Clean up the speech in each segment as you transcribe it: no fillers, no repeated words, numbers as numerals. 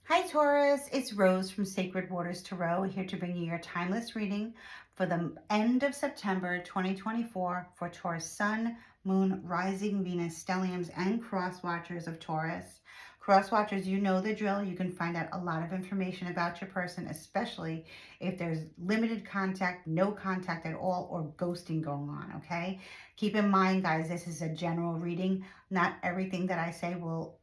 Hi Taurus, it's Rose from Sacred Waters Tarot here to bring you your timeless reading for the end of September 2024 for Taurus Sun, Moon, Rising, Venus, Stelliums, and Cross Watchers of Taurus. Cross Watchers, you know the drill. You can find out a lot of information about your person, especially if there's limited contact, no contact at all, or ghosting going on, okay? Keep in mind, guys, this is a general reading. Not everything that I say will,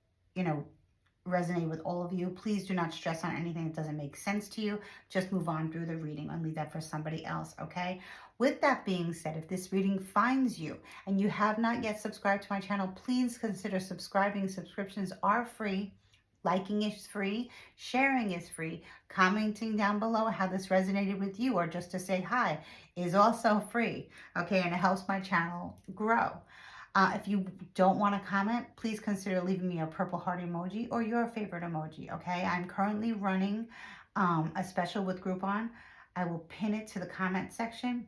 resonate with all of you. Please do not stress on anything that doesn't make sense to you. Just move on through the reading and leave that for somebody else, okay? With that being said, if this reading finds you and you have not yet subscribed to my channel, please consider subscribing. Subscriptions are free. Liking is free, sharing is free, commenting down below how this resonated with you or just to say hi is also free, okay? And it helps my channel grow. If you don't want to comment, please consider leaving me a purple heart emoji or your favorite emoji, okay? I'm currently running a special with Groupon. I will pin it to the comment section.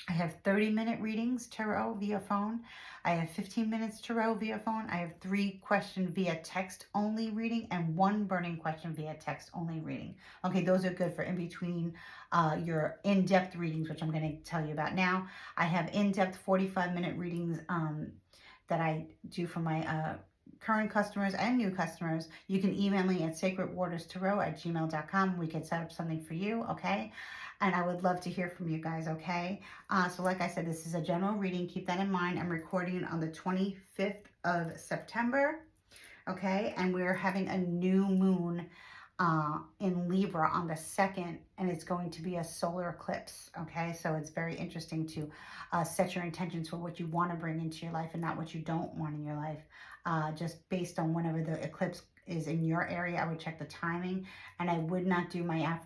I have 30-minute readings tarot via phone. I have 15 minutes tarot via phone. I have 3 question via text only reading and 1 burning question via text only reading. Okay, those are good for in between your in-depth readings, which I'm going to tell you about now. I have in-depth 45-minute readings that I do for my current customers and new customers. You can email me at sacredwaterstarot@gmail.com. We can set up something for you, okay? And I would love to hear from you guys, okay? So like I said, this is a general reading. Keep that in mind. I'm recording on the 25th of September, okay? And we're having a new moon in Libra on the 2nd, and it's going to be a solar eclipse, okay? So it's very interesting to set your intentions for what you want to bring into your life and not what you don't want in your life. Just based on whenever the eclipse is in your area, I would check the timing, and I would not do my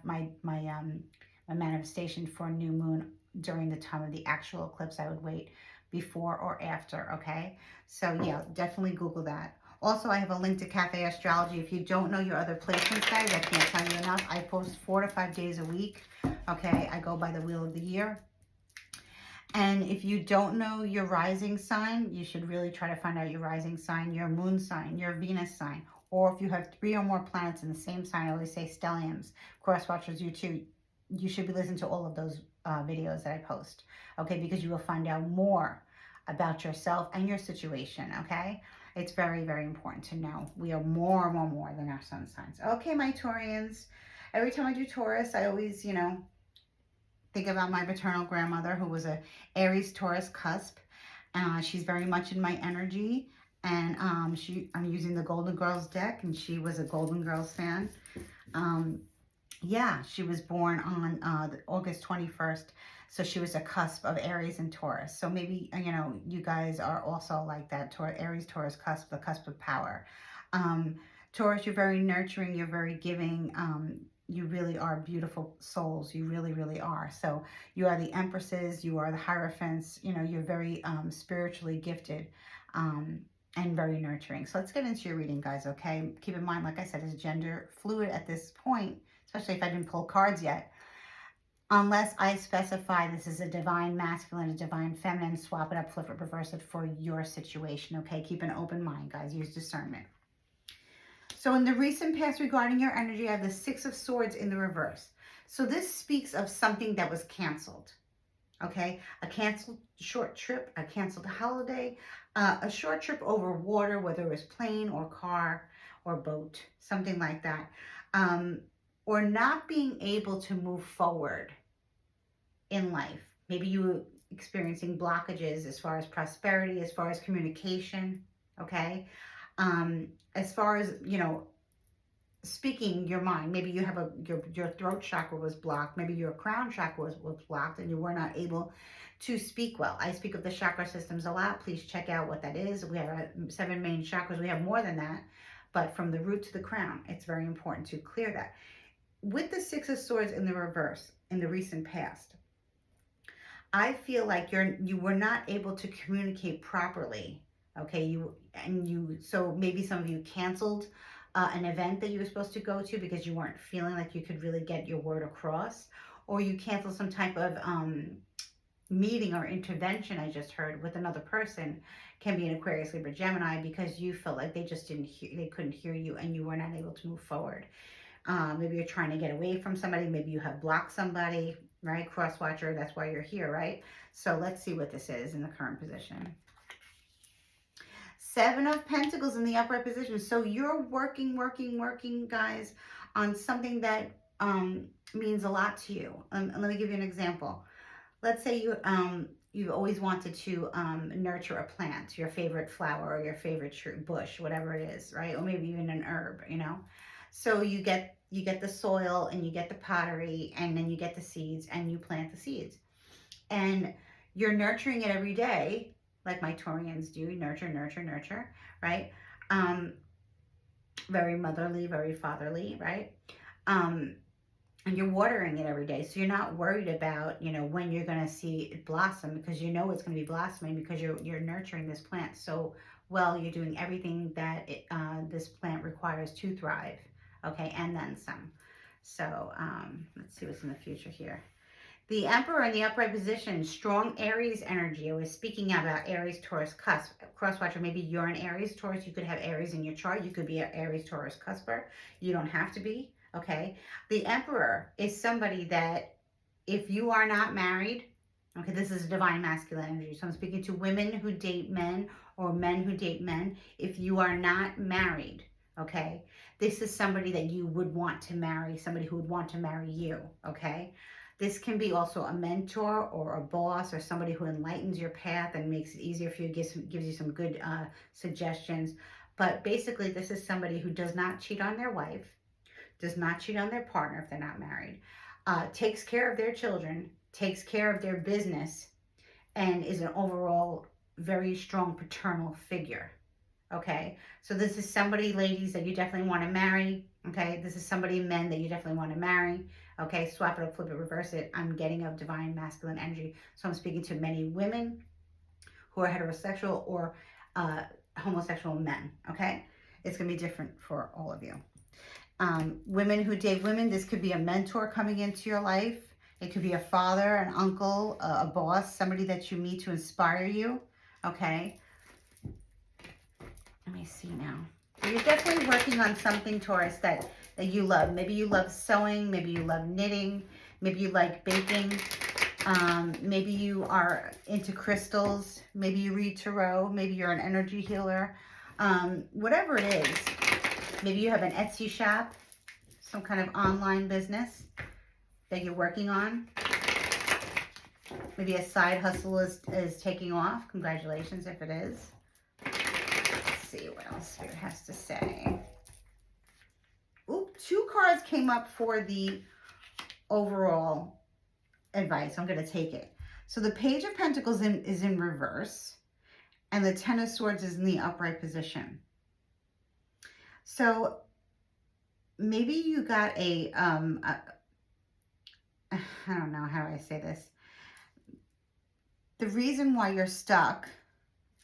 manifestation for a new moon during the time of the actual eclipse. I would wait before or after, okay? So yeah, definitely Google that. Also, I have a link to Cafe Astrology. If you don't know your other placements, guys, I can't tell you enough. I post 4 to 5 days a week, okay? I go by the wheel of the year. And if you don't know your rising sign, you should really try to find out your rising sign, your moon sign, your Venus sign. Or if you have 3 or more planets in the same sign, I always say stelliums, cross watchers, you too. You should be listening to all of those videos that I post, okay? Because you will find out more about yourself and your situation, okay? It's very, very important to know. We are more than our sun signs. Okay, my Taurians. Every time I do Taurus, I always, think about my maternal grandmother who was a Aries Taurus cusp. She's very much in my energy. And I'm using the Golden Girls deck, and she was a Golden Girls fan. Yeah, she was born on August 21st. So she was a cusp of Aries and Taurus. So maybe, you guys are also like that. Aries, Taurus cusp, the cusp of power. Taurus, you're very nurturing. You're very giving. You really are beautiful souls. You really, really are. So you are the empresses. You are the hierophants. You're very spiritually gifted. And very nurturing. So let's get into your reading, guys, okay? Keep in mind, like I said, it's gender fluid at this point, especially if I didn't pull cards yet. Unless I specify this is a divine masculine, a divine feminine, swap it up, flip it, reverse it for your situation, okay? Keep an open mind, guys. Use discernment. So in the recent past regarding your energy, I have the 6 of Swords in the reverse. So this speaks of something that was canceled. Okay, a canceled short trip, a canceled holiday, a short trip over water, whether it was plane or car or boat, something like that. Or not being able to move forward in life. Maybe you were experiencing blockages as far as prosperity, as far as communication, okay? As far as, speaking your mind. Maybe you have your throat chakra was blocked. Maybe your crown chakra was blocked and you were not able to speak well. I speak of the chakra systems a lot. Please check out what that is. We have 7 main chakras. We have more than that, but from the root to the crown, it's very important to clear that. With the 6 of Swords in the reverse, in the recent past, I feel like you were not able to communicate properly. Okay, so maybe some of you canceled an event that you were supposed to go to because you weren't feeling like you could really get your word across, or you canceled some type of meeting or intervention, I just heard, with another person. Can be an Aquarius, Libra, Gemini, because you felt like they just they couldn't hear you and you were not able to move forward. Maybe you're trying to get away from somebody. Maybe you have blocked somebody, right? Cross watcher, that's why you're here, right? So let's see what this is in the current position. Seven of Pentacles in the upright position. So you're working, guys, on something that means a lot to you. Let me give you an example. Let's say you've always wanted to nurture a plant, your favorite flower or your favorite tree, bush, whatever it is, right? Or maybe even an herb, you know. So you get the soil and you get the pottery and then you get the seeds and you plant the seeds. And you're nurturing it every day, like my Taurians do, nurture, right? Very motherly, very fatherly, right? And you're watering it every day, so you're not worried about, you know, when you're going to see it blossom, because you know it's going to be blossoming because you're nurturing this plant so well. You're doing everything that this plant requires to thrive, okay, and then some. So let's see what's in the future here. The Emperor in the upright position, strong Aries energy. I was speaking about Aries, Taurus, cusp. Crosswatcher, maybe you're an Aries, Taurus. You could have Aries in your chart. You could be an Aries, Taurus, cusper. You don't have to be, okay? The Emperor is somebody that if you are not married, okay, this is divine masculine energy. So I'm speaking to women who date men or men who date men. If you are not married, okay, this is somebody that you would want to marry, somebody who would want to marry you, okay? This can be also a mentor or a boss or somebody who enlightens your path and makes it easier for you, gives you some good suggestions. But basically, this is somebody who does not cheat on their wife, does not cheat on their partner if they're not married, takes care of their children, takes care of their business, and is an overall very strong paternal figure. Okay, so this is somebody, ladies, that you definitely want to marry. Okay, this is somebody, men, that you definitely want to marry. Okay, swap it up, flip it, reverse it. I'm getting of divine masculine energy. So I'm speaking to many women who are heterosexual or homosexual men. Okay, it's going to be different for all of you. Women who date women, this could be a mentor coming into your life. It could be a father, an uncle, a boss, somebody that you meet to inspire you. Okay. Let me see now. So you're definitely working on something, Taurus, that you love. Maybe you love sewing. Maybe you love knitting. Maybe you like baking. Maybe you are into crystals. Maybe you read tarot. Maybe you're an energy healer. Whatever it is. Maybe you have an Etsy shop, some kind of online business that you're working on. Maybe a side hustle is taking off. Congratulations if it is. See what else Spirit has to say. Oop, 2 cards came up for the overall advice. I'm going to take it. So the Page of Pentacles is in reverse, and the Ten of Swords is in the upright position. So maybe you got I don't know how I say this. The reason why you're stuck,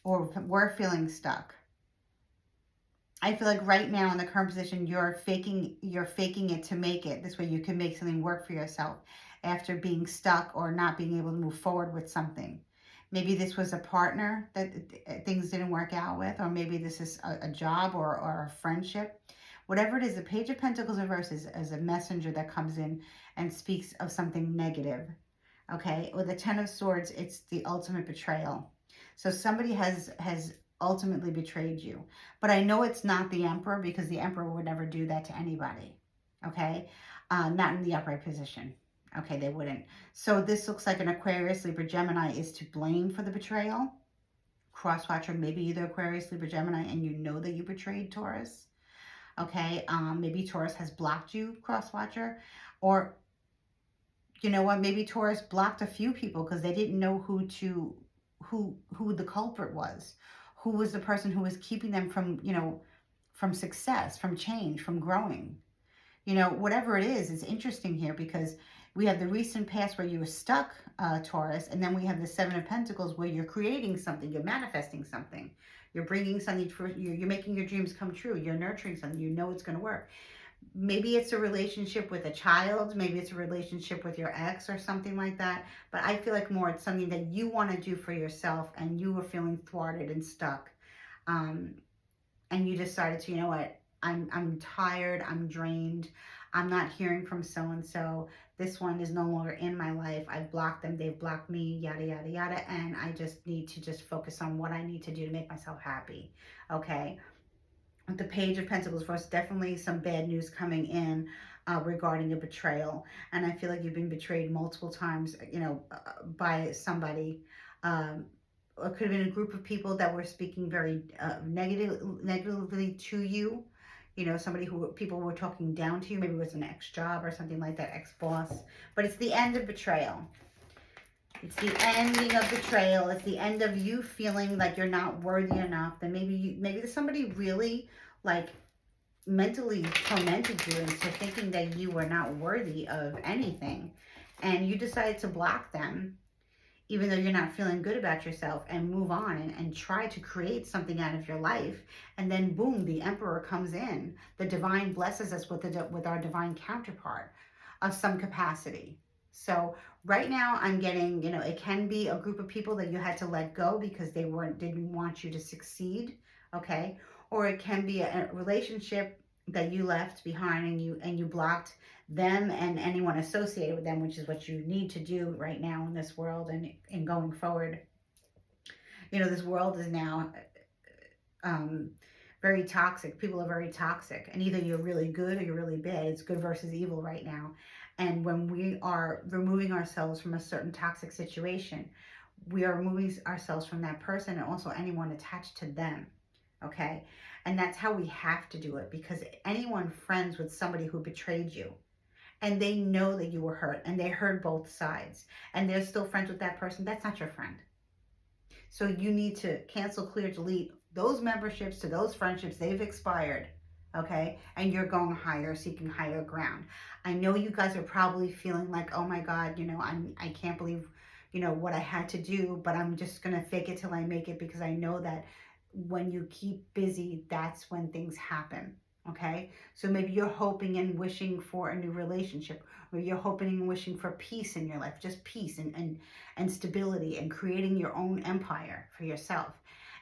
or we're feeling stuck, I feel like right now in the current position, you're faking it to make it. This way you can make something work for yourself after being stuck or not being able to move forward with something. Maybe this was a partner that things didn't work out with, or maybe this is a job or a friendship. Whatever it is, the Page of Pentacles reverse is a messenger that comes in and speaks of something negative. Okay, with the Ten of Swords, it's the ultimate betrayal. So somebody has ultimately betrayed you. But I know it's not the Emperor, because the Emperor would never do that to anybody. Okay, not in the upright position. Okay, they wouldn't. So this looks like an Aquarius, Libra, Gemini is to blame for the betrayal. Crosswatcher, maybe either Aquarius, Libra, Gemini, and you know that you betrayed Taurus. Okay, maybe Taurus has blocked you, Crosswatcher, or you know what? Maybe Taurus blocked a few people because they didn't know who the culprit was, who was the person who was keeping them from, you know, from success, from change, from growing. You know, whatever it is, it's interesting here because we have the recent past where you were stuck, Taurus, and then we have the Seven of Pentacles where you're creating something, you're manifesting something, you're bringing something for you're making your dreams come true, you're nurturing something, you know it's going to work. Maybe it's a relationship with a child, maybe it's a relationship with your ex or something like that, but I feel like more it's something that you want to do for yourself and you were feeling thwarted and stuck, and you decided to, you know what, I'm tired, I'm drained, I'm not hearing from so and so. This one is no longer in my life. I've blocked them, they've blocked me, yada yada yada, and I just need to just focus on what I need to do to make myself happy. Okay. With the Page of Pentacles for us, definitely some bad news coming in regarding a betrayal. And I feel like you've been betrayed multiple times, by somebody. Um, it could have been a group of people that were speaking very negatively to you. Somebody who people were talking down to you. Maybe it was an ex job or something like that, ex boss. But it's the end of betrayal. It's the ending of betrayal. It's the end of you feeling like you're not worthy enough. That maybe somebody really like mentally tormented you into thinking that you were not worthy of anything, and you decided to block them, even though you're not feeling good about yourself, and move on and try to create something out of your life. And then boom, the Emperor comes in. The divine blesses us with our divine counterpart of some capacity. So right now I'm getting, it can be a group of people that you had to let go because they didn't want you to succeed. Okay. Or it can be a relationship that you left behind, and you blocked them and anyone associated with them, which is what you need to do right now in this world and going forward. This world is now um, very toxic. People are very toxic, and either you're really good or you're really bad. It's good versus evil right now. And when we are removing ourselves from a certain toxic situation, we are removing ourselves from that person and also anyone attached to them. Okay. And that's how we have to do it, because anyone friends with somebody who betrayed you, and they know that you were hurt and they heard both sides, and they're still friends with that person, that's not your friend. So you need to cancel, clear, delete those memberships to those friendships. They've expired. Okay. And you're going higher, seeking higher ground. I know you guys are probably feeling like, oh my God, I can't believe, what I had to do, but I'm just going to fake it till I make it, because I know that when you keep busy, that's when things happen. Okay. So maybe you're hoping and wishing for a new relationship, or you're hoping and wishing for peace in your life, just peace and stability, and creating your own empire for yourself.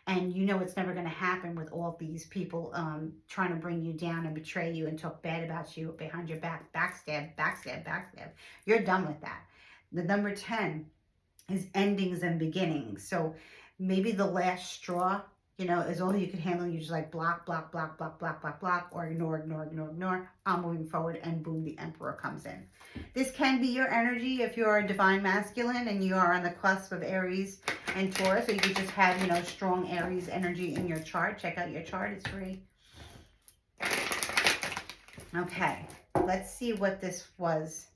And it's never going to happen with all these people trying to bring you down and betray you and talk bad about you behind your back, backstab, backstab, backstab. You're done with that. The number 10 is endings and beginnings. So maybe the last straw, is all you can handle. You just like block, block, block, block, block, block, block, or ignore, ignore, ignore, ignore. I'm moving forward, and boom, the Emperor comes in. This can be your energy if you're a divine masculine and you are on the cusp of Aries and Taurus, or you could just have, strong Aries energy in your chart. Check out your chart, it's free. Okay, let's see what this was.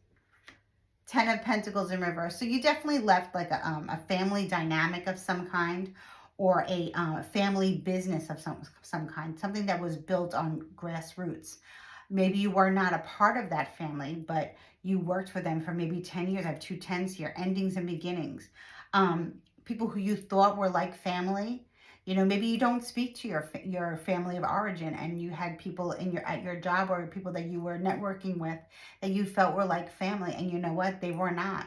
10 of Pentacles in reverse. So you definitely left like a family dynamic of some kind, or a family business of some kind, something that was built on grassroots. Maybe you were not a part of that family, but you worked for them for maybe 10 years. I have 2 10s here, endings and beginnings. People who you thought were like family. Maybe you don't speak to your family of origin, and you had people at your job, or people that you were networking with, that you felt were like family, and you know what? They were not.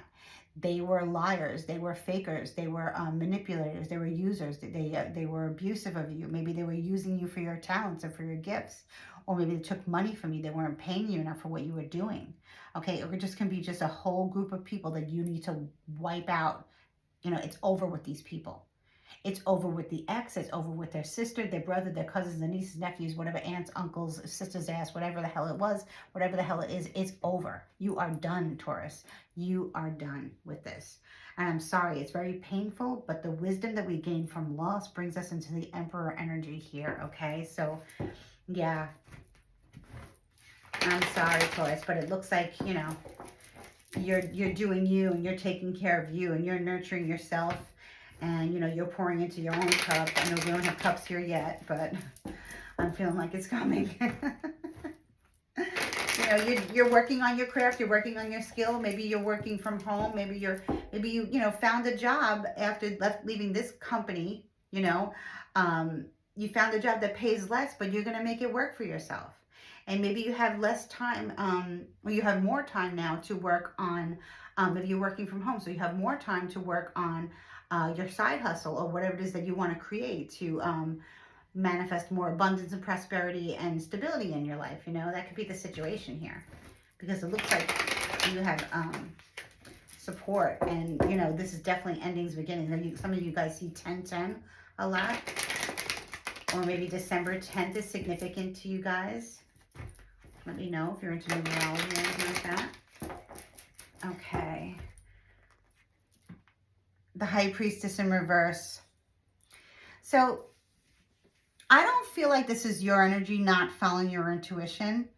They were liars. They were fakers. They were manipulators. They were users. They were abusive of you. Maybe they were using you for your talents or for your gifts, or maybe they took money from you. They weren't paying you enough for what you were doing. Okay, or it just can be just a whole group of people that you need to wipe out. It's over with these people. It's over with the ex. It's over with their sister, their brother, their cousins, their nieces, nephews, whatever, aunts, uncles, sisters' ass, whatever the hell it was, whatever the hell it is, it's over. You are done, Taurus. You are done with this. And I'm sorry, it's very painful, but the wisdom that we gain from loss brings us into the Emperor energy here, okay? So, yeah. I'm sorry, Taurus, but it looks like, you're doing you, and you're taking care of you, and you're nurturing yourself. And, you're pouring into your own cup. I know we don't have cups here yet, but I'm feeling like it's coming. You're working on your craft. You're working on your skill. Maybe you're working from home. Maybe you found a job after leaving this company. You found a job that pays less, but you're going to make it work for yourself. And maybe you have less time, or you have more time now to work on, maybe you're working from home, so you have more time to work on your side hustle, or whatever it is that you want to create, to manifest more abundance and prosperity and stability in your life. You know, that could be the situation here, because it looks like you have support, and you know, this is definitely endings, beginnings. Some of you guys see 1010 a lot, or maybe December 10th is significant to you guys. Let me know if you're into numerology or anything like that. Okay. The High Priestess in reverse. So I don't feel like this is your energy not following your intuition.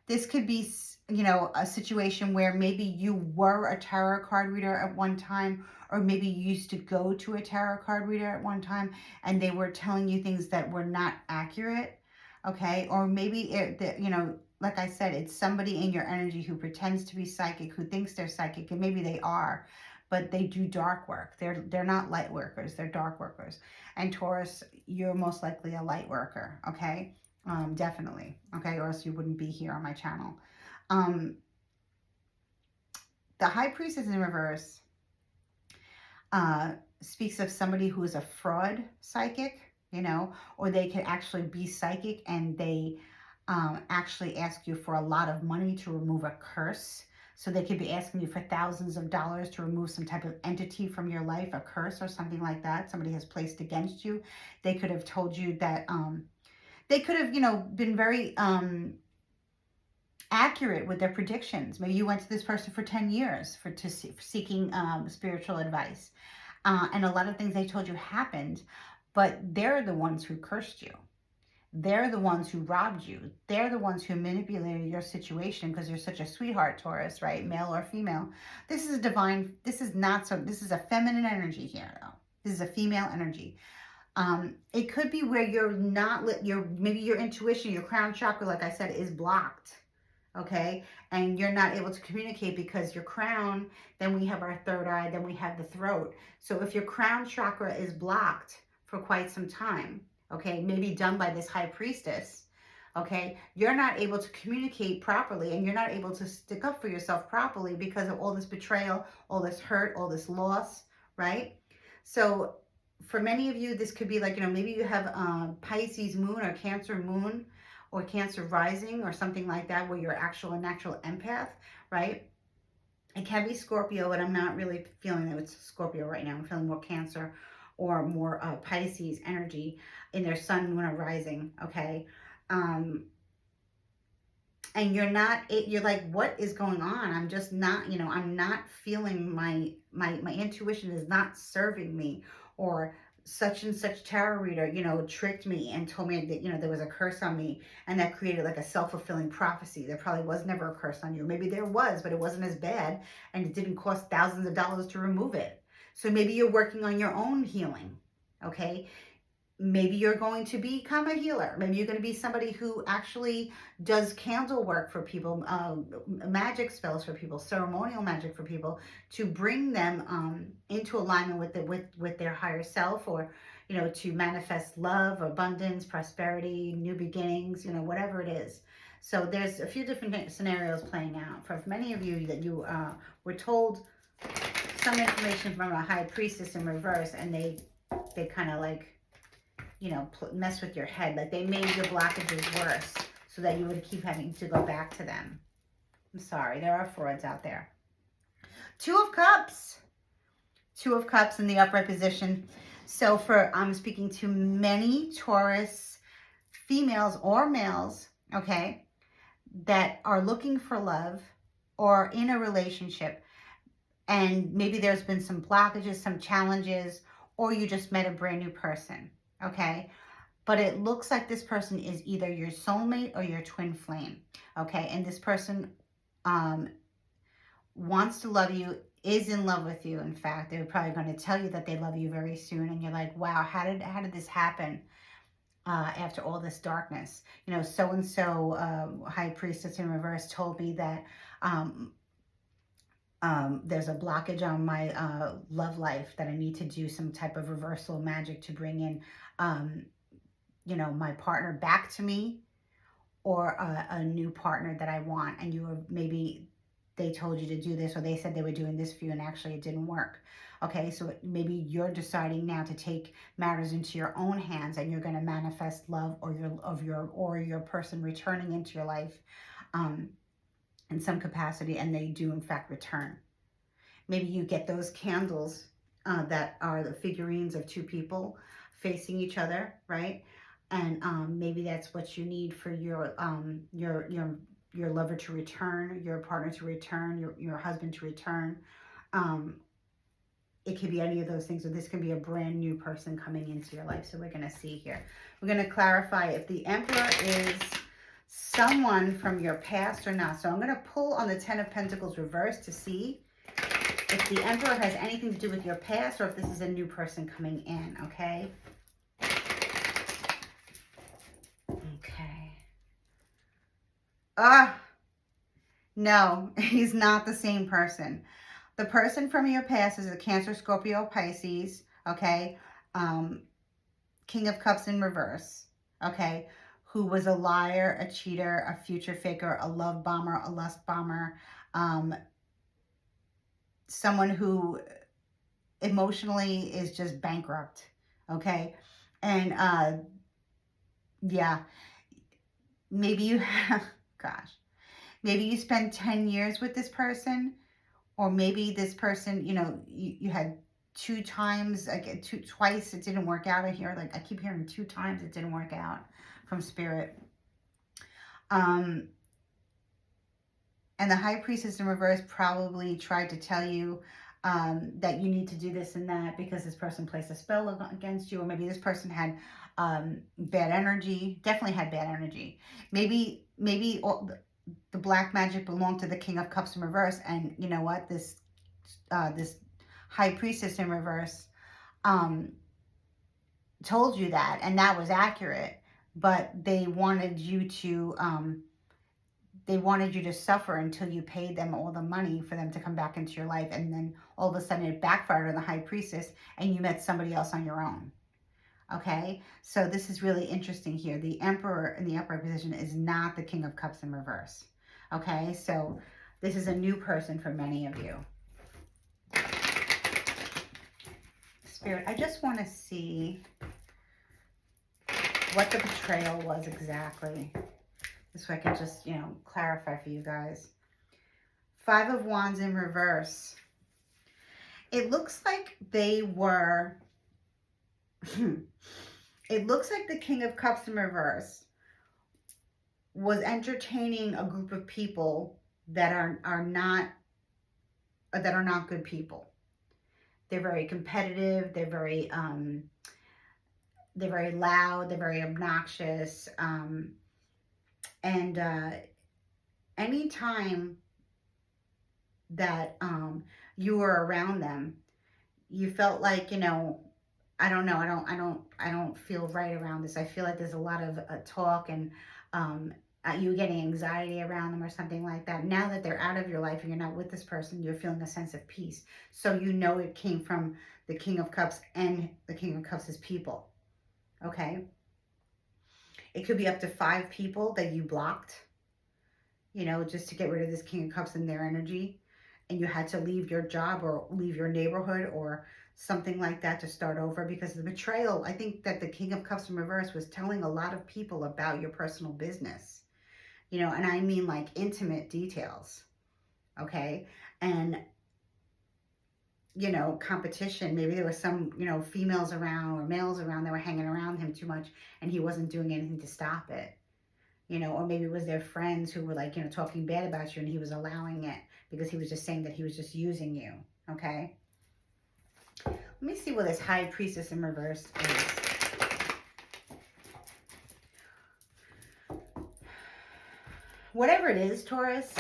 This could be, you know, a situation where maybe you were a tarot card reader at one time, or maybe you used to go to a tarot card reader at one time and they were telling you things that were not accurate. Okay. Or maybe you know, like I said, it's somebody in your energy who pretends to be psychic, who thinks they're psychic, and maybe they are, but they do dark work. They're not light workers, they're dark workers. And Taurus, you're most likely a light worker, okay? Definitely, okay? Or else you wouldn't be here on my channel. The High Priestess in reverse speaks of somebody who is a fraud psychic, you know, or they could actually be psychic and they actually ask you for a lot of money to remove a curse. So they could be asking you for thousands of dollars to remove some type of entity from your life, a curse or something like that somebody has placed against you. They could have told you that, they could have, you know, been very accurate with their predictions. Maybe you went to this person for 10 years for seeking spiritual advice. And a lot of things they told you happened, but they're the ones who cursed you. They're the ones who robbed you. They're the ones who manipulated your situation because you're such a sweetheart, Taurus, right? Male or female. This is a divine, this is not so, this is a feminine energy here, though. This is a female energy. It could be where you're not, maybe your intuition, your crown chakra, like I said, is blocked. Okay. And you're not able to communicate because your crown, then we have our third eye, then we have the throat. So if your crown chakra is blocked for quite some time, okay, maybe done by this high priestess, okay, you're not able to communicate properly and you're not able to stick up for yourself properly because of all this betrayal, all this hurt, all this loss, right? So for many of you, this could be like, you know, maybe you have Pisces moon or Cancer moon or Cancer rising or something like that, where you're a natural empath, right? It can be Scorpio, but I'm not really feeling that it's Scorpio right now. I'm feeling more Cancer or more Pisces energy in their sun, moon, or rising, okay? And you're like, what is going on? I'm just not, you know, I'm not feeling my intuition is not serving me, or such and such tarot reader, you know, tricked me and told me that, you know, there was a curse on me, and that created like a self-fulfilling prophecy. There probably was never a curse on you. Maybe there was, but it wasn't as bad, and it didn't cost thousands of dollars to remove it. So maybe you're working on your own healing, okay? Maybe you're going to become a healer. Maybe you're going to be somebody who actually does candle work for people, magic spells for people, ceremonial magic for people, to bring them into alignment with their higher self, or, you know, to manifest love, abundance, prosperity, new beginnings, you know, whatever it is. So there's a few different scenarios playing out. For many of you that you were told some information from a high priestess in reverse, and they kind of like, you know, mess with your head. Like they made your blockages worse so that you would keep having to go back to them. I'm sorry, there are frauds out there. Two of Cups. Two of Cups in the upright position. So I'm speaking to many Taurus females or males, okay, that are looking for love or in a relationship. And maybe there's been some blockages, some challenges, or you just met a brand new person, okay? But it looks like this person is either your soulmate or your twin flame, okay? And this person wants to love you, is in love with you. In fact, they're probably going to tell you that they love you very soon, and you're like, wow, how did this happen after all this darkness? You know, so-and-so high priestess in reverse told me that there's a blockage on my love life, that I need to do some type of reversal magic to bring in you know, my partner back to me, or a new partner that I want. And maybe they told you to do this, or they said they were doing this for you and actually it didn't work. Okay, so maybe you're deciding now to take matters into your own hands, and you're going to manifest love, or your person returning into your life in some capacity, and they do in fact return. Maybe you get those candles that are the figurines of two people facing each other, right? And maybe that's what you need for your lover to return, your partner to return, your husband to return. Um, it could be any of those things, or this can be a brand new person coming into your life. So we're going to see here. We're going to clarify if the Emperor is someone from your past or not. So I'm going to pull on the Ten of Pentacles reverse to see if the Emperor has anything to do with your past, or if this is a new person coming in, okay? Okay. No, he's not the same person. The person from your past is a Cancer, Scorpio, Pisces, okay? King of Cups in reverse, okay? Who was a liar, a cheater, a future faker, a love bomber, a lust bomber, someone who emotionally is just bankrupt, okay? And yeah, maybe you have, gosh, maybe you spend 10 years with this person, or maybe this person, you know, you had two times, like twice it didn't work out. I hear, like, I keep hearing 2 times it didn't work out from Spirit. And the High Priestess in reverse probably tried to tell you that you need to do this and that because this person placed a spell against you, or maybe this person had bad energy, definitely had bad energy. Maybe the black magic belonged to the King of Cups in reverse, and you know what, this High Priestess in reverse told you that, and that was accurate, but they wanted you to suffer until you paid them all the money for them to come back into your life, and then all of a sudden it backfired on the High Priestess and you met somebody else on your own. Okay, so this is really interesting here. The Emperor in the upright position is not the King of Cups in reverse. Okay, so this is a new person for many of you. Spirit, I just want to see what the betrayal was exactly. This way I can just, you know, clarify for you guys. 5 of Wands in reverse. It looks like they were... it looks like the King of Cups in reverse was entertaining a group of people that are not good people. They're very competitive. They're very loud. They're very obnoxious. And anytime that you were around them, you felt like, you know, I don't know, I don't feel right around this. I feel like there's a lot of talk, and you getting anxiety around them or something like that. Now that they're out of your life and you're not with this person, you're feeling a sense of peace. So you know it came from the King of Cups and the King of Cups' people. Okay? It could be up to 5 people that you blocked, you know, just to get rid of this King of Cups and their energy. And you had to leave your job or leave your neighborhood or something like that to start over because of the betrayal. I think that the King of Cups in reverse was telling a lot of people about your personal business, you know, and I mean like intimate details, okay? And, you know, competition. Maybe there was some, you know, females around or males around that were hanging around him too much and he wasn't doing anything to stop it, you know, or maybe it was their friends who were like, you know, talking bad about you and he was allowing it because he was just saying that he was just using you, okay? Let me see what this High Priestess in reverse is. Whatever it is, Taurus,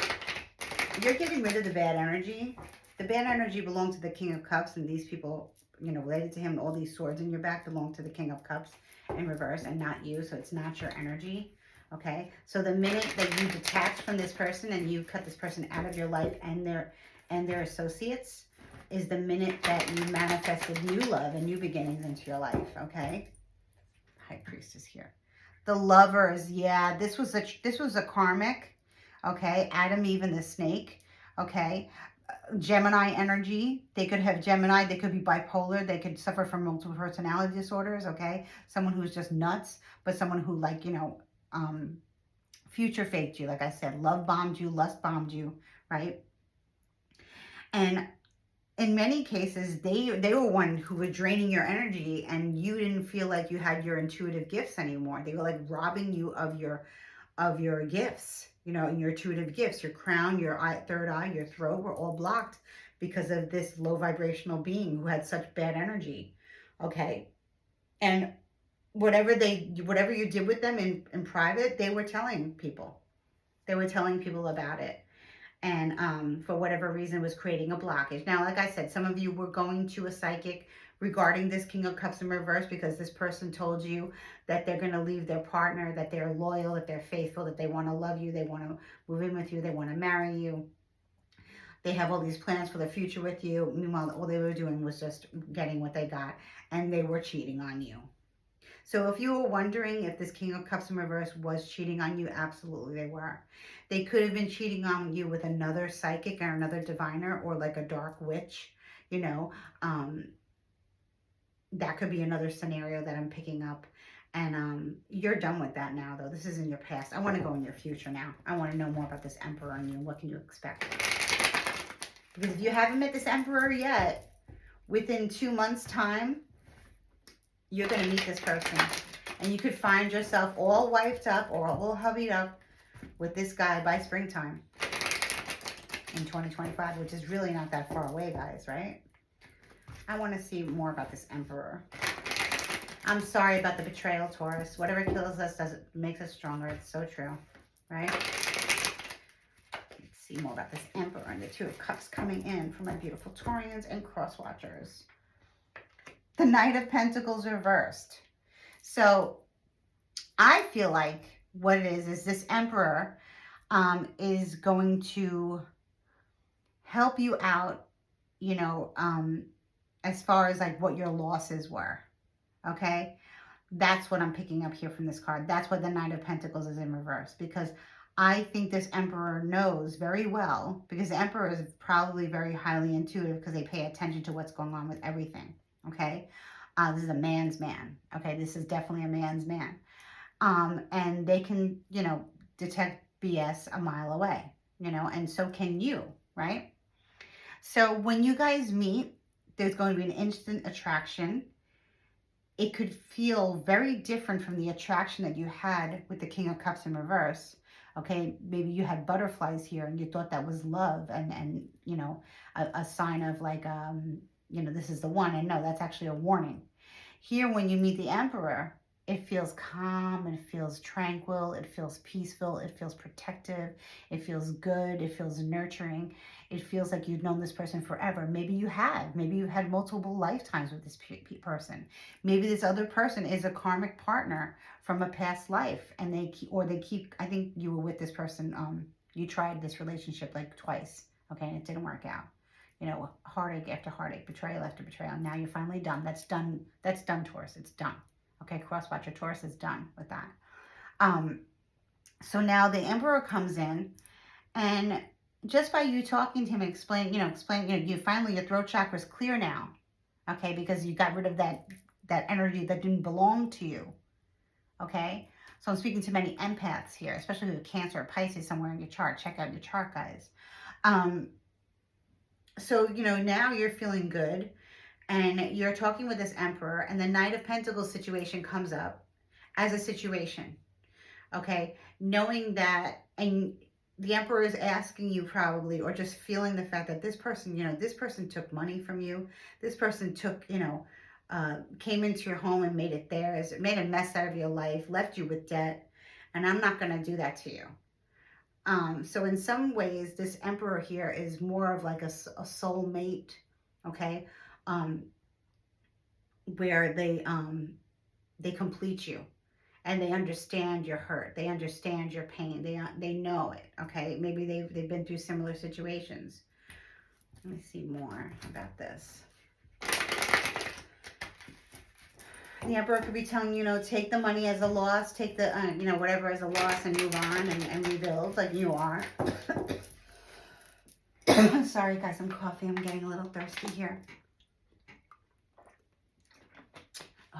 you're getting rid of the bad energy. The bad energy belonged to the King of Cups, and these people, you know, related to him, all these swords in your back belong to the King of Cups in reverse and not you, so it's not your energy, okay? So the minute that you detach from this person and you cut this person out of your life and their associates, is the minute that you manifested new love and new beginnings into your life, okay? High Priestess here. The Lovers, yeah, this was a karmic, okay? Adam, Eve, and the snake, Okay. Gemini energy. They could have Gemini. They could be bipolar. They could suffer from multiple personality disorders. Okay. Someone who's just nuts, but someone who, like, future faked you. Like I said, love bombed you, lust bombed you, right? And in many cases, they were one who were draining your energy, and you didn't feel like you had your intuitive gifts anymore. They were like robbing you of your gifts, and your intuitive gifts. Your crown, your eye, third eye, your throat were all blocked because of this low vibrational being who had such bad energy. Okay. And whatever you did with them in private, they were telling people. They were telling people about it. And for whatever reason was creating a blockage. Now, like I said, some of you were going to a psychic regarding this King of Cups in reverse because this person told you that they're going to leave their partner, that they're loyal, that they're faithful, that they want to love you, they want to move in with you, they want to marry you. They have all these plans for the future with you. Meanwhile, all they were doing was just getting what they got, and they were cheating on you. So if you were wondering if this King of Cups in reverse was cheating on you, absolutely they were. They could have been cheating on you with another psychic or another diviner, or like a dark witch, you know. That could be another scenario that I'm picking up. And you're done with that now, though. This is in your past. I want to go in your future now. I want to know more about this Emperor and you. What can you expect? Because if you haven't met this Emperor yet, within 2 months' time, you're going to meet this person. And you could find yourself all wiped up or all hubbied up with this guy by springtime in 2025, which is really not that far away, guys, right? I want to see more about this Emperor. I'm sorry about the betrayal, Taurus. Whatever kills us makes us stronger. It's so true, right? Let's see more about this Emperor and the Two of Cups coming in for my beautiful Taurians and cross watchers. The Knight of Pentacles reversed. So I feel like what it is this Emperor is going to help you out, as far as like what your losses were. Okay. That's what I'm picking up here from this card. That's why the Knight of Pentacles is in reverse, because I think this Emperor knows very well, because the Emperor is probably very highly intuitive because they pay attention to what's going on with everything. Okay. This is a man's man. Okay. This is definitely a man's man. And they can, detect BS a mile away, and so can you, right? So when you guys meet, there's going to be an instant attraction. It could feel very different from the attraction that you had with the King of Cups in reverse. Okay, maybe you had butterflies here and you thought that was love and a sign of like, this is the one. And no, that's actually a warning. Here, when you meet the Emperor, it feels calm, it feels tranquil, it feels peaceful, it feels protective, it feels good, it feels nurturing. It feels like you've known this person forever. Maybe you have. Maybe you've had multiple lifetimes with this person. Maybe this other person is a karmic partner from a past life, and they keep. I think you were with this person. You tried this relationship like twice, okay, and it didn't work out. Heartache after heartache, betrayal after betrayal. Now you're finally done. That's done. That's done, Taurus. It's done. Okay, crosswatcher Taurus is done with that. So now the Emperor comes in, and just by you talking to him and explain, you finally, your throat chakra is clear now. Okay, because you got rid of that energy that didn't belong to you. Okay, so I'm speaking to many empaths here, especially with Cancer or Pisces somewhere in your chart. Check out your chart, guys. So, now you're feeling good. And you're talking with this Emperor, and the Knight of Pentacles situation comes up as a situation, okay? Knowing that, and the Emperor is asking you probably, or just feeling the fact that this person, this person took money from you. This person took, came into your home and made it theirs, made a mess out of your life, left you with debt, and I'm not going to do that to you. So in some ways, this Emperor here is more of like a soulmate, okay? Where they complete you, and they understand your hurt, they understand your pain, they know it. Okay, maybe they've been through similar situations. Let me see more about this. The Emperor could be telling you, take the money as a loss, take the whatever as a loss, and move on and rebuild like you are. Sorry guys, I'm coughing. I'm getting a little thirsty here.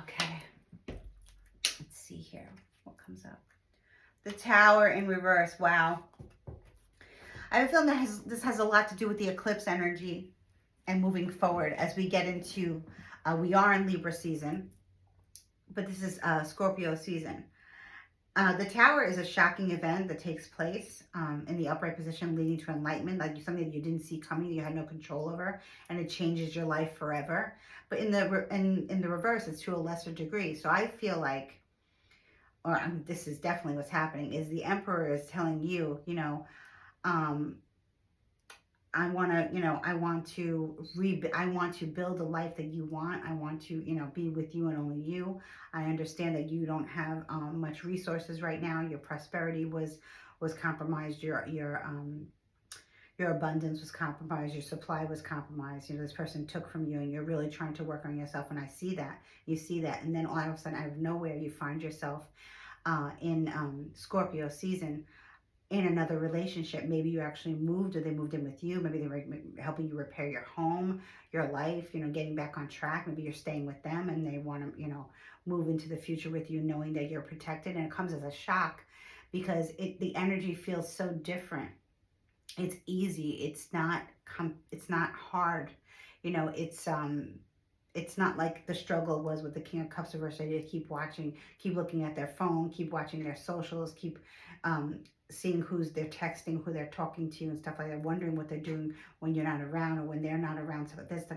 Okay. Let's see here. What comes up? The Tower in reverse. Wow. I have a feeling that this has a lot to do with the eclipse energy and moving forward as we get into, we are in Libra season, but this is Scorpio season. The Tower is a shocking event that takes place in the upright position, leading to enlightenment, like something that you didn't see coming, you had no control over, and it changes your life forever. But in the reverse, it's to a lesser degree. So I feel like, this is definitely what's happening, is the Emperor is telling you, um, I want to, I want to build a life that you want. I want to, be with you and only you. I understand that you don't have much resources right now. Your prosperity was compromised. Your abundance was compromised. Your supply was compromised. This person took from you, and you're really trying to work on yourself. And I see that. You see that, and then all of a sudden, out of nowhere, you find yourself in Scorpio season, in another relationship. Maybe you actually moved, or they moved in with you. Maybe they were helping you repair your home, your life, getting back on track. Maybe you're staying with them and they want to, move into the future with you, knowing that you're protected. And it comes as a shock because the energy feels so different. It's easy. It's not hard. It's not like the struggle was with the King of Cups reverse. They keep watching, keep looking at their phone, keep watching their socials, keep seeing who's they're texting, who they're talking to, and stuff like that, wondering what they're doing when you're not around or when they're not around. So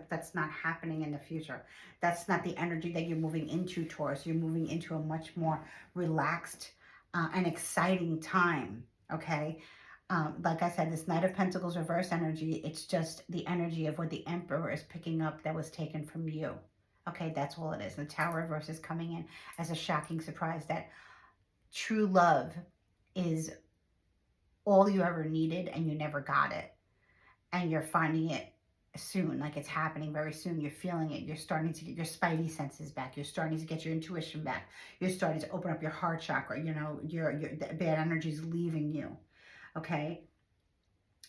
that's not happening in the future. That's not the energy that you're moving into, Taurus. You're moving into a much more relaxed and exciting time, okay? Like I said, this Knight of Pentacles reverse energy, it's just the energy of what the Emperor is picking up that was taken from you. Okay, that's all it is. The Tower reverse is coming in as a shocking surprise that true love is all you ever needed and you never got it. And you're finding it soon, like it's happening very soon. You're feeling it. You're starting to get your spidey senses back. You're starting to get your intuition back. You're starting to open up your heart chakra. Your bad energy is leaving you. Okay,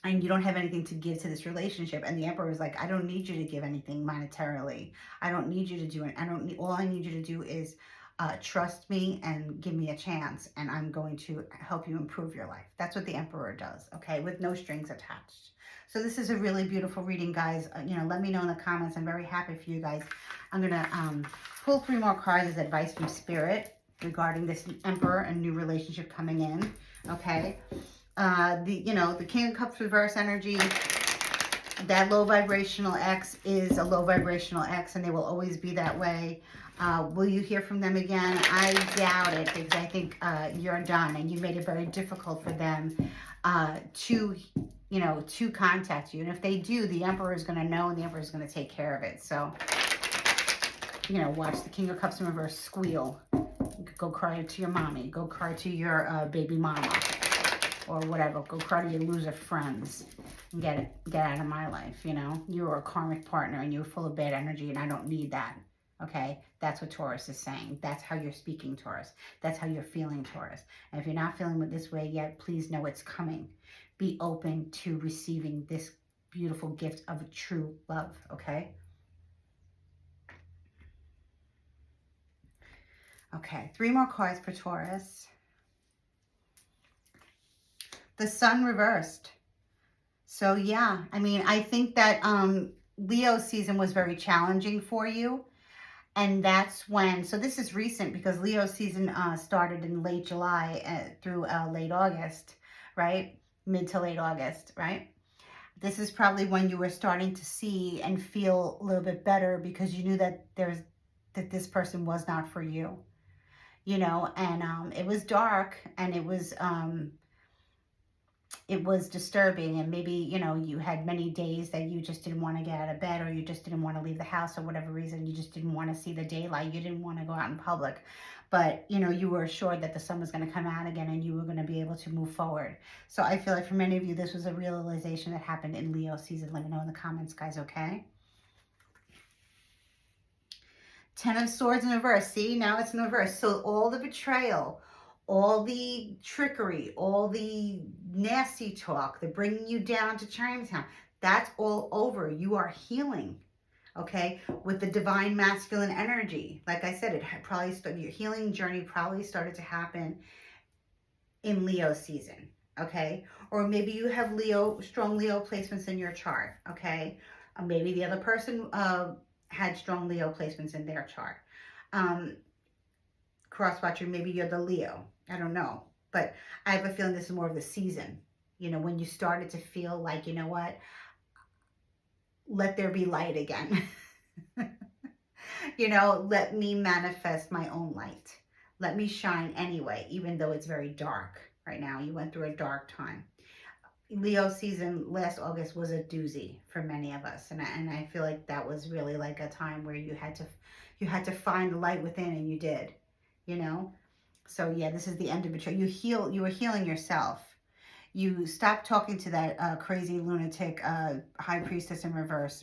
and you don't have anything to give to this relationship. And the Emperor is like, I don't need you to give anything monetarily. I don't need you to do it. All I need you to do is trust me and give me a chance, and I'm going to help you improve your life. That's what the Emperor does, okay, with no strings attached. So this is a really beautiful reading, guys. Let me know in the comments. I'm very happy for you guys. I'm going to pull 3 more cards as advice from Spirit regarding this Emperor and new relationship coming in, okay? The King of Cups reverse energy, that low vibrational X is a low vibrational X, and they will always be that way. Will you hear from them again? I doubt it, because I think you're done, and you made it very difficult for them to contact you. And if they do, the Emperor is going to know, and the Emperor is going to take care of it. So, watch the King of Cups in reverse squeal. Go cry to your mommy. Go cry to your baby mama. Or whatever, go cry to your loser friends and get out of my life, You are a karmic partner and you're full of bad energy, and I don't need that, okay? That's what Taurus is saying. That's how you're speaking, Taurus. That's how you're feeling, Taurus. And if you're not feeling it this way yet, please know it's coming. Be open to receiving this beautiful gift of true love, okay? Okay, 3 more cards for Taurus. The Sun reversed. So yeah, I think that Leo season was very challenging for you. And that's when, so this is recent because Leo season started in late July through late August, right? Mid to late August, right? This is probably when you were starting to see and feel a little bit better because you knew that this person was not for you, and it was dark, and it was disturbing, and maybe, you had many days that you just didn't want to get out of bed, or you just didn't want to leave the house, or whatever reason, you just didn't want to see the daylight, you didn't want to go out in public, but, you were assured that the sun was going to come out again and you were going to be able to move forward. So I feel like for many of you, this was a realization that happened in Leo season. Let me know in the comments, guys, okay? 10 of Swords in reverse. See, now it's in reverse. So all the betrayal, all the trickery, all the nasty talk, the bringing you down to Chinatown, that's all over. You are healing, okay, with the divine masculine energy. Like I said, it probably started, your healing journey probably started to happen in Leo season, okay? Or maybe you have strong Leo placements in your chart, okay? Maybe the other person had strong Leo placements in their chart. Um, Cross watcher, maybe you're the Leo. I don't know. But I have a feeling this is more of the season. You know, when you started to feel like, you know what, let there be light again. You know, let me manifest my own light. Let me shine anyway, even though it's very dark right now. You went through a dark time. Leo season last August was a doozy for many of us, and I feel like that was really like a time where you had to find the light within, and you did, you know. So yeah, this is the end of betrayal. You were healing yourself. You stopped talking to that crazy lunatic high priestess in reverse.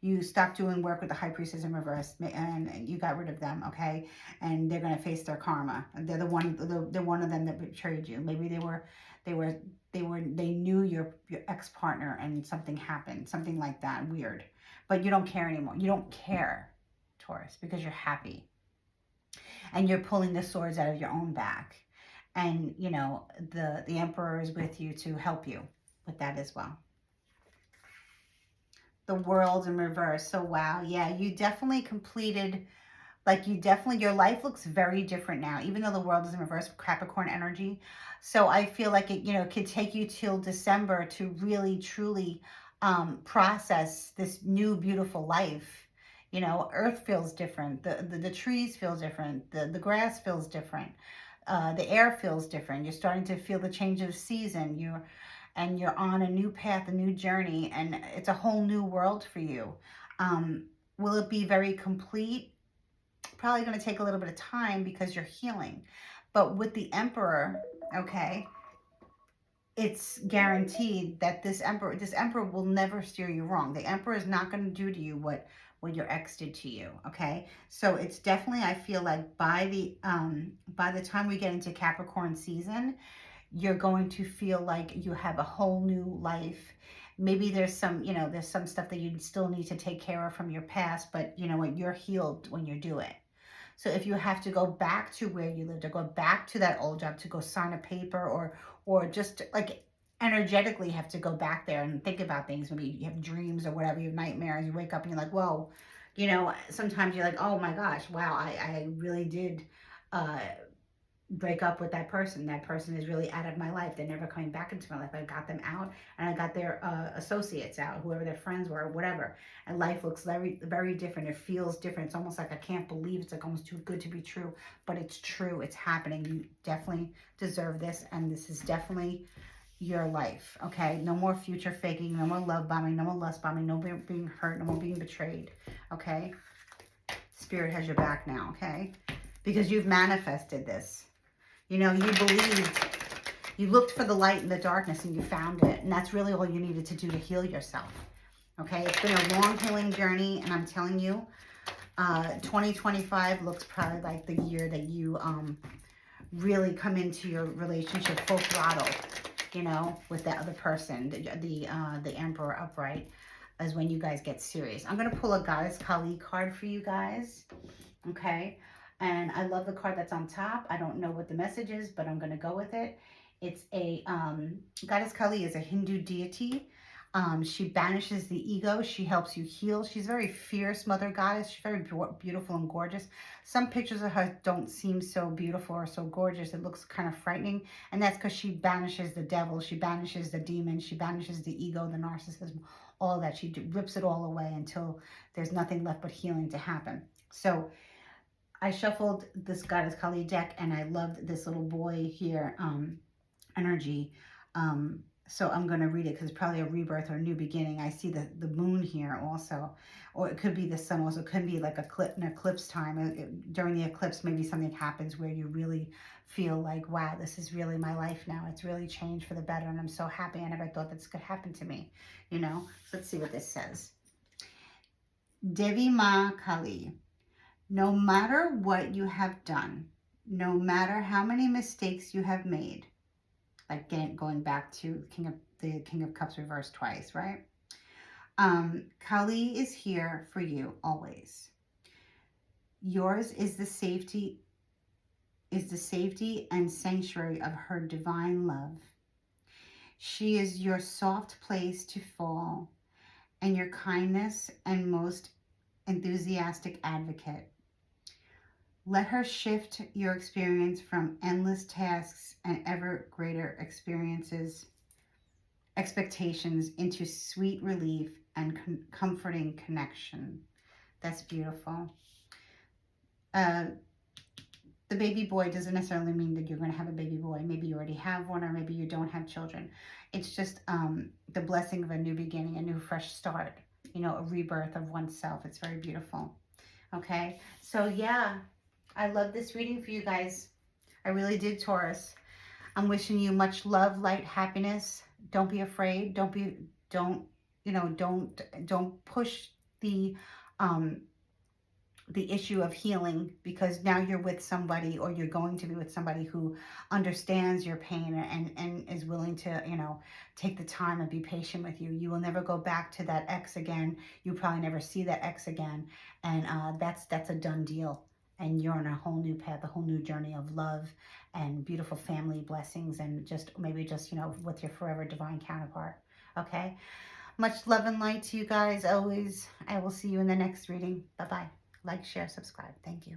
You stopped doing work with the high priestess in reverse, and you got rid of them. Okay, and they're gonna face their karma. They're they're one of them that betrayed you. Maybe they were they knew your ex partner and something happened, something like that, weird. But you don't care anymore. You don't care, Taurus, because you're happy and you're pulling the swords out of your own back. And you know, the emperor is with you to help you with that as well. The world in reverse. So wow, yeah, you definitely completed, like you definitely, your life looks very different now, even though the world is in reverse, Capricorn energy. So I feel like it, you know, could take you till December to really truly process this new beautiful life. You know, earth feels different, the trees feel different, the grass feels different, the air feels different. You're starting to feel the change of season. You're on a new path, a new journey, and it's a whole new world for you. Um, will it be very complete? Probably going to take a little bit of time because you're healing. But with the emperor, okay, it's guaranteed that this emperor will never steer you wrong. The emperor is not going to do to you what your ex did to you, okay? So it's definitely, I feel like by the time we get into Capricorn season, you're going to feel like you have a whole new life. Maybe there's some, you know, there's some stuff that you still need to take care of from your past, but you know what, you're healed when you do it. So if you have to go back to where you lived or go back to that old job to go sign a paper, or just like energetically have to go back there and think about things, maybe you have dreams or whatever, you have nightmares, you wake up and you're like, whoa, you know, sometimes you're like, oh my gosh, wow, I really did uh, break up with that person. That person is really out of my life. They're never coming back into my life. I got them out, and I got their associates out, whoever their friends were, or whatever. And life looks very, very different. It feels different. It's almost like I can't believe it's like almost too good to be true, but it's true. It's happening. You definitely deserve this, and this is definitely your life. Okay, no more future faking. No more love bombing. No more lust bombing. No more being hurt. No more being betrayed. Okay, Spirit has your back now. Okay, because you've manifested this. You know, you believed, you looked for the light in the darkness and you found it. And that's really all you needed to do to heal yourself. Okay, it's been a long healing journey, and I'm telling you, 2025 looks probably like the year that you really come into your relationship full throttle, you know, with that other person, the Emperor upright, is when you guys get serious. I'm going to pull a Goddess Kali card for you guys. Okay, and I love the card that's on top. I don't know what the message is, but I'm going to go with it. It's a Goddess Kali is a Hindu deity. She banishes the ego. She helps you heal. She's a very fierce mother goddess. She's very beautiful and gorgeous. Some pictures of her don't seem so beautiful or so gorgeous. It looks kind of frightening, and that's because she banishes the devil. She banishes the demon. She banishes the ego, the narcissism, all that. She rips it all away until there's nothing left but healing to happen. So I shuffled this Goddess Kali deck, and I loved this little boy here, energy. So I'm going to read it because it's probably a rebirth or a new beginning. I see the moon here also, or it could be the sun also. It could be like an eclipse time. During the eclipse, maybe something happens where you really feel like, wow, this is really my life now. It's really changed for the better, and I'm so happy. I never thought this could happen to me, you know? So let's see what this says. Devi Ma Kali. No matter what you have done, No matter how many mistakes you have made, like going back to the King of Cups reversed twice, right? Kali is here for you always. Yours is the safety and sanctuary of her divine love. She is your soft place to fall, and your kindness and most enthusiastic advocate. Let her shift your experience from endless tasks and ever greater expectations into sweet relief and comforting connection. That's beautiful. Uh, the baby boy doesn't necessarily mean that you're going to have a baby boy. Maybe you already have one, or maybe you don't have children. It's just the blessing of a new beginning, a new fresh start, a rebirth of oneself. It's very beautiful. Okay, so yeah, I love this reading for you guys. I really did, Taurus. I'm wishing you much love, light, happiness. Don't be afraid. Don't push the um the issue of healing, because now you're with somebody, or you're going to be with somebody who understands your pain and is willing to, take the time and be patient with you. You will never go back to that ex again. You probably never see that ex again. And that's a done deal. And you're on a whole new path, a whole new journey of love and beautiful family blessings, and just with your forever divine counterpart. Okay? Much love and light to you guys always. I will see you in the next reading. Bye bye. Like, share, subscribe. Thank you.